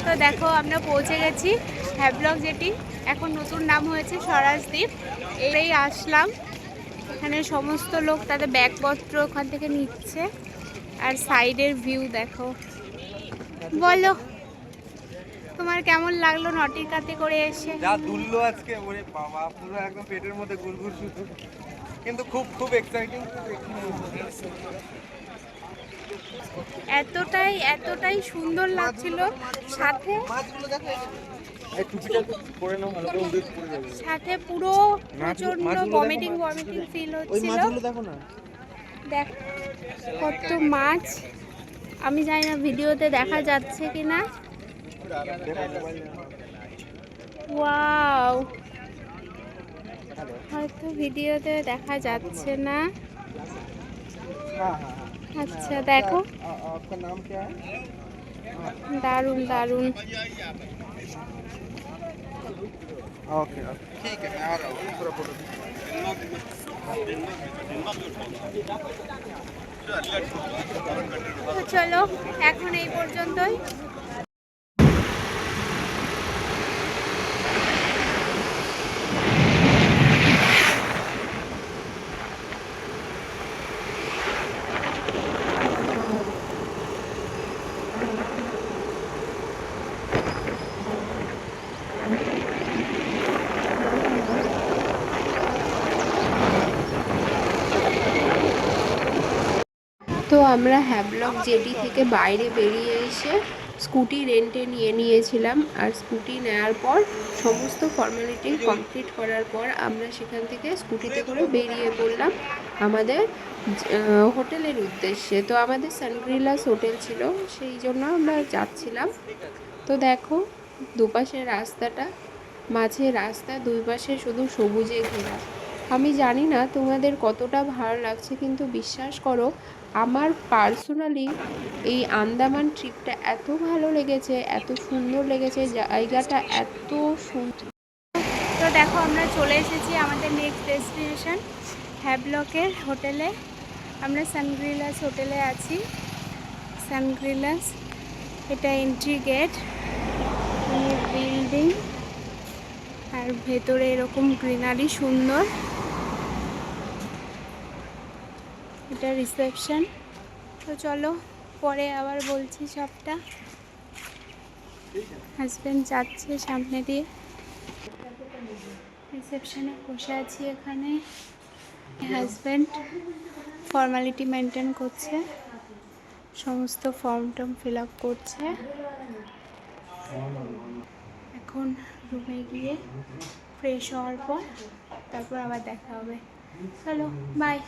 তো দেখো আমরা পৌঁছে গেছি হ্যাভলক যেটি এখন নতুন নাম হয়েছে স্বরাজদ্বীপ। এই আসলাম, এখানে সমস্ত লোক তাদের ব্যাগপত্র ওখান থেকে নিচ্ছে। আর সাইডের ভিউ দেখো। বলো তোমার কেমন লাগলো নটিকাতে করে এসে? যা দুললো আজকে, ওরে বাবা, পুরো একদম পেটের মধ্যে গুড়গুড় শুধু, কিন্তু খুব খুব এক্সাইটিং। এতটাই সুন্দর লাগছিল। সাথে সাথে পুরো প্রচন্ড ভমিটিং ফিল হচ্ছিল। দেখ কত মাছ, আমি জানি না ভিডিওতে দেখা যাচ্ছে কিনা। ওয়াও, হয়তো ভিডিওতে দেখা যাচ্ছে না। अच्छा देखो, आपका नाम क्या है? दारुण दारुण। ओके ठीक है, मैं आ रहा हूँ पूरा फोटो। तो चलो এখন এই পর্যন্তই। তো আমরা হ্যাভলক জেটি থেকে বাইরে বেরিয়ে এসে স্কুটি রেন্টে নিয়েছিলাম। আর স্কুটি নেওয়ার পর সমস্ত ফর্মালিটি কমপ্লিট করার পর আমরা সেখান থেকে স্কুটিতে করে বেরিয়ে পড়লাম আমাদের হোটেলের উদ্দেশ্যে। তো আমাদের সানগ্রিলাস হোটেল ছিল, সেই জন্য আমরা যাচ্ছিলাম। তো দেখো দুপাশের রাস্তাটা, মাঝে রাস্তা, দুই পাশে শুধু সবুজে ঘেরা। আমি জানি না তোমাদের কতটা ভালো লাগছে, কিন্তু বিশ্বাস করো আমার পার্সোনালি এই আন্দামান ট্রিপটা এত ভালো লেগেছে, এত সুন্দর লেগেছে, জায়গাটা এত সুন্দর। তো দেখো আমরা চলে এসেছি আমাদের নেক্সট ডেস্টিনেশন হ্যাভলকের হোটেলে। আমরা সানগ্রিলাস হোটেলে আছি। সানগ্রিলাস, এটা এন্ট্রি গেট, বিল্ডিং, আর ভেতরে এরকম গ্রিনারি সুন্দর। এটা রিসেপশন। তো চলো পরে আবার বলছি সবটা। হাজব্যান্ড যাচ্ছে সামনে দিয়ে। রিসেপশনে বসে আছি এখানে। হাজব্যান্ড ফর্মালিটি মেনটেন করছে, সমস্ত ফর্ম টর্ম ফিল আপ করছে। এখন রুমে গিয়ে ফ্রেশ হওয়ার পর তারপর আবার দেখা হবে। চলো বাই।